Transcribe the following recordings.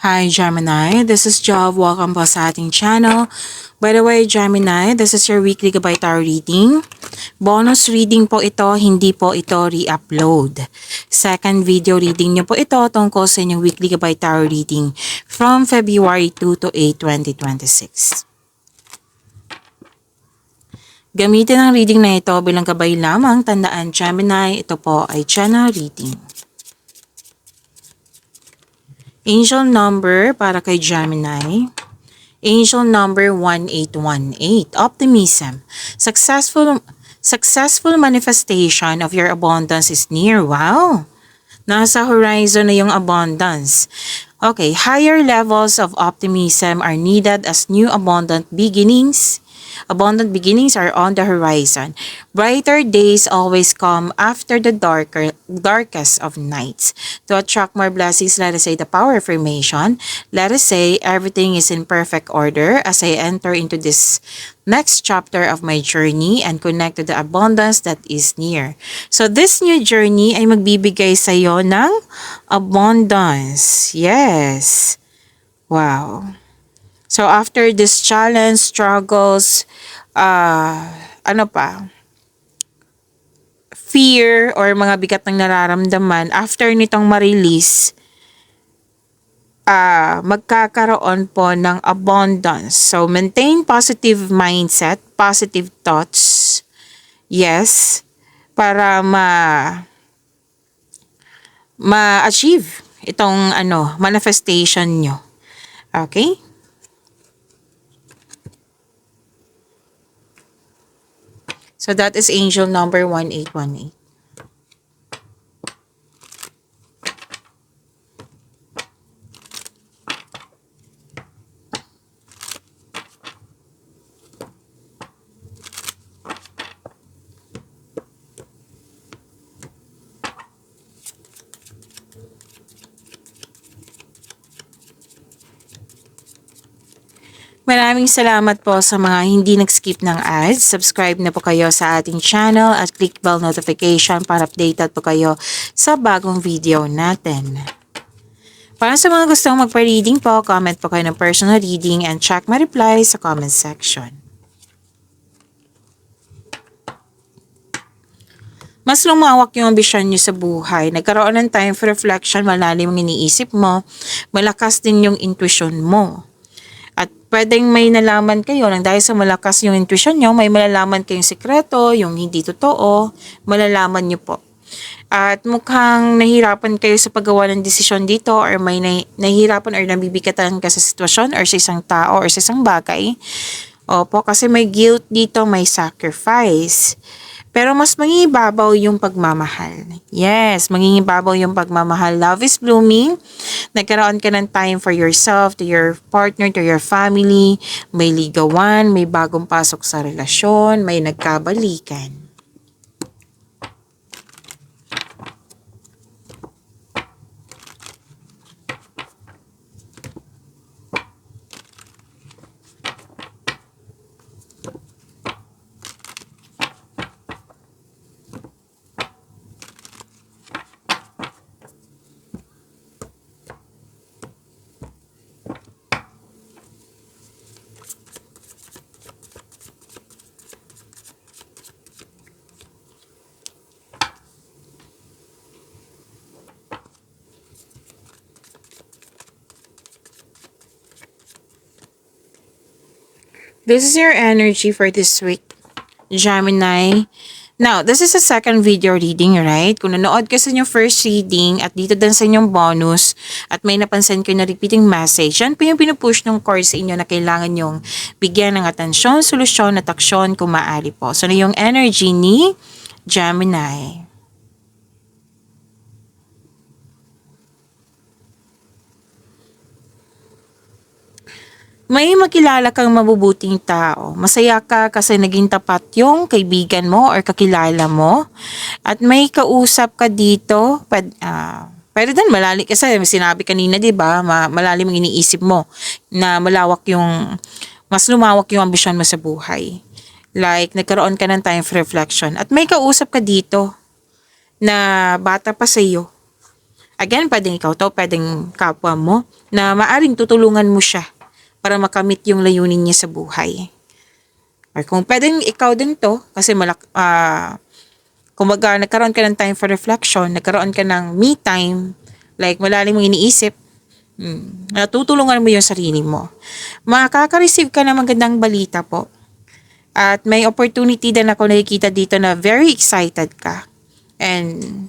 Hi Gemini, this is Jov. Welcome po sa ating channel. By the way, Gemini, this is your weekly Gabay Tarot reading. Bonus reading po ito, hindi po ito re-upload. Second video reading niyo po ito tungkol sa inyong weekly Gabay Tarot reading from February 2 to 8, 2026. Gamitin ang reading na ito bilang gabay lamang. Tandaan Gemini, ito po ay channel reading. Angel number para kay Gemini. Angel number 1818. Optimism. Successful manifestation of your abundance is near. Wow! Nasa horizon na yung abundance. Okay, higher levels of optimism are needed as new abundant beginnings are on the horizon. Brighter days always come after the darkest of nights. To attract more blessings, let us say the power of affirmation. Let us say everything is in perfect order as I enter into this next chapter of my journey and connect to the abundance that is near. So this new journey ay magbibigay sa iyo ng abundance. Yes. Wow. So after this challenge, struggles, fear or mga bigat ng nararamdaman, after nitong ma-release, magkakaroon po ng abundance. So maintain positive mindset, positive thoughts. Yes, para ma-achieve itong manifestation nyo. Okay? So that is angel number 1818. Maraming salamat po sa mga hindi nag-skip ng ads. Subscribe na po kayo sa ating channel at click bell notification para updated po kayo sa bagong video natin. Para sa mga gustong magpa-reading po, comment po kayo ng personal reading and check my reply sa comment section. Mas lumawak yung ambisyon nyo sa buhay. Nagkaroon ng time for reflection, malalim ang iniisip mo, malakas din yung intuition mo. At pwedeng may nalaman kayo nang dahil sa malakas yung intuition nyo, may malalaman kayong sikreto, yung hindi totoo, malalaman nyo po. At mukhang nahihirapan kayo sa paggawa ng desisyon dito or may nahihirapan or nabibigatan ka sa sitwasyon or sa isang tao or sa isang bagay. Opo, kasi may guilt dito, may sacrifice. Pero mas mangingibabaw yung pagmamahal. Yes, mangingibabaw yung pagmamahal. Love is blooming. Nagkaroon ka ng time for yourself, to your partner, to your family. May ligawan, may bagong pasok sa relasyon, may nagkabalikan. This is your energy for this week, Gemini. Now, this is a second video reading, right? Kung nanood ka sa inyong first reading at dito din sa inyong bonus at may napansin kayo na repeating message, yan po yung pinupush ng course sa inyo na kailangan nyong bigyan ng atensyon, solusyon at aksyon kung maaari po. So, na yung energy ni Gemini. May makilala kang mabubuting tao. Masaya ka kasi naging tapat yung kaibigan mo or kakilala mo. At may kausap ka dito. Pwede din malalim. Kasi sinabi kanina, di ba? Malalim ang iniisip mo. Na mas lumawak yung ambisyon mo sa buhay. Like, nagkaroon ka ng time for reflection. At may kausap ka dito na bata pa sa iyo. Again, pwedeng ikaw to, pwedeng kapwa mo, na maaring tutulungan mo siya para makamit yung layunin niya sa buhay. Or kung pwedeng ikaw din to, kasi kumbaga nagkaroon ka ng time for reflection, nagkaroon ka ng me time, like malalim mong iniisip, natutulungan mo yung sarili mo. Makaka-receive ka ng magandang balita po. At may opportunity din ako nakikita dito na very excited ka. And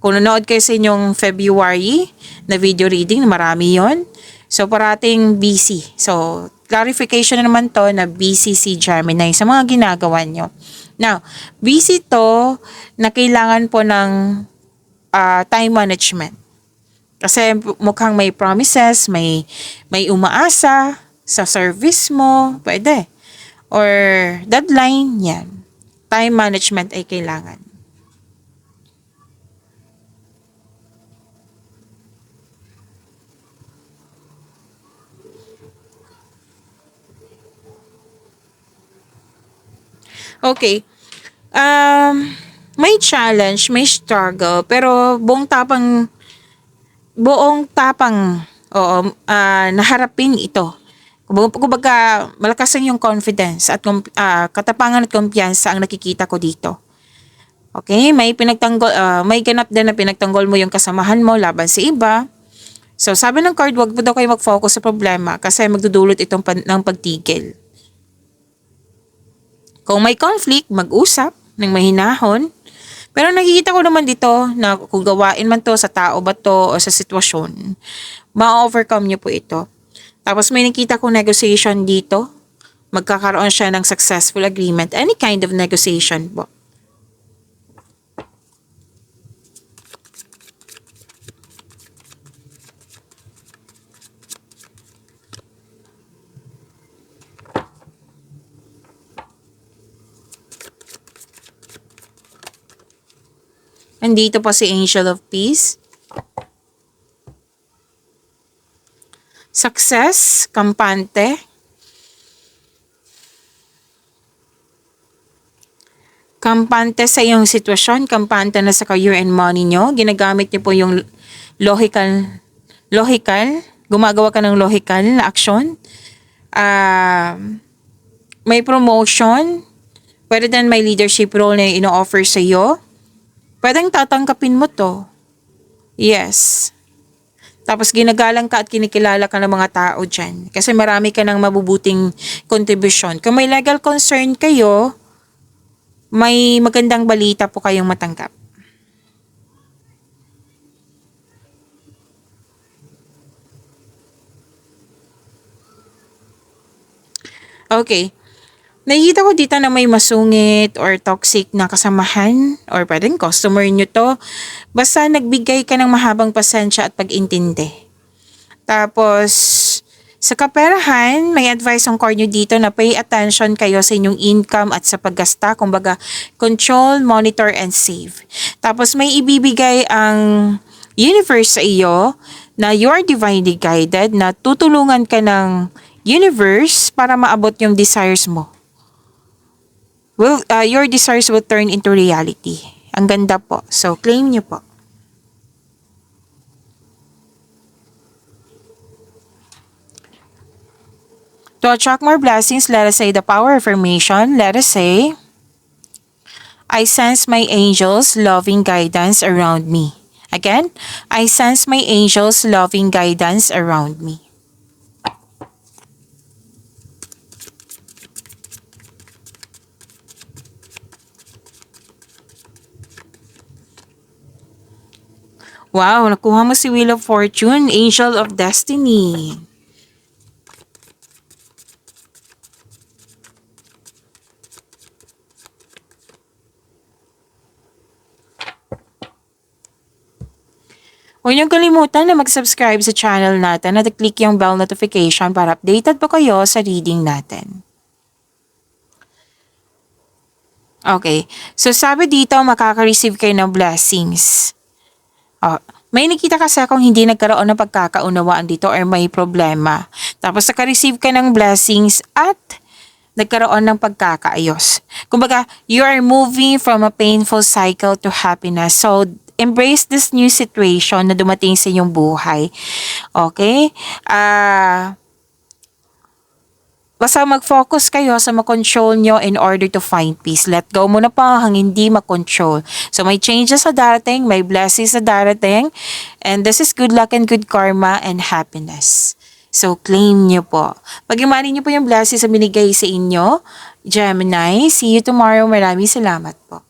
kung nanood kayo sa inyong February na video reading, marami yon. So parating busy. So clarification na naman to na busy si Gemini sa mga ginagawa nyo. Now, busy to na kailangan po ng time management. Kasi mukhang may promises, may umaasa sa service mo, pwede. Or deadline, yan. Time management ay kailangan. Okay. May challenge, may struggle, pero buong tapang, oo, naharapin ito. Kumbaga, malakas ang yung confidence at katapangan at kumpiyansa ang nakikita ko dito. Okay, may ganap din na pinagtanggol mo yung kasamahan mo laban sa iba. So, sabi ng card, wag mo daw kayo mag-focus sa problema kasi magdudulot itong ng pagtigil. Kung may conflict, mag-usap ng mahinahon. Pero nakikita ko naman dito na kung gawain man to sa tao ba to o sa sitwasyon, ma-overcome nyo po ito. Tapos may nakita kong negotiation dito. Magkakaroon siya ng successful agreement. Any kind of negotiation po. Andito po si Angel of Peace. Success, kampante. Kampante sa iyong sitwasyon, kampante na sa career and money nyo. Ginagamit niyo po yung logical, gumagawa ka ng logical na aksyon. May promotion, pwede din may leadership role na ino-offer sa iyo. Pwedeng tatangkapin mo to. Yes. Tapos ginagalang ka at kinikilala ka ng mga tao dyan. Kasi marami ka ng mabubuting contribution. Kung may legal concern kayo, may magandang balita po kayong matanggap. Okay. Nakikita ko dito na may masungit or toxic na kasamahan or pwedeng customer nyo to. Basta nagbigay ka ng mahabang pasensya at pag-intindi. Tapos, sa kaperahan, may advice ang card nyo dito na pay attention kayo sa inyong income at sa paggasta. Kumbaga, control, monitor, and save. Tapos, may ibibigay ang universe sa iyo na you are divinely guided, na tutulungan ka ng universe para maabot yung desires mo. Your desires will turn into reality. Ang ganda po. So, claim nyo po. To attract more blessings, let us say the power affirmation. Let us say, I sense my angels' loving guidance around me. Again, I sense my angels' loving guidance around me. Wow, nakuha mo si Wheel of Fortune, Angel of Destiny. Huwag niyong kalimutan na mag-subscribe sa channel natin at click yung bell notification para updated po kayo sa reading natin. Okay, so sabi dito makaka-receive kayo ng blessings. May nakita kasi akong hindi nagkaroon ng pagkakaunawaan dito or may problema. Tapos naka-receive ka ng blessings at nagkaroon ng pagkakaayos. Kumbaga, you are moving from a painful cycle to happiness. So, embrace this new situation na dumating sa inyong buhay. Okay? Basta mag-focus kayo sa makontrol nyo in order to find peace. Let go muna pa hang hindi makontrol. So may changes sa darating, may blessings sa darating, and this is good luck and good karma and happiness. So claim nyo po. Pag-imani nyo po yung blessings na binigay sa inyo, Gemini. See you tomorrow. Maraming salamat po.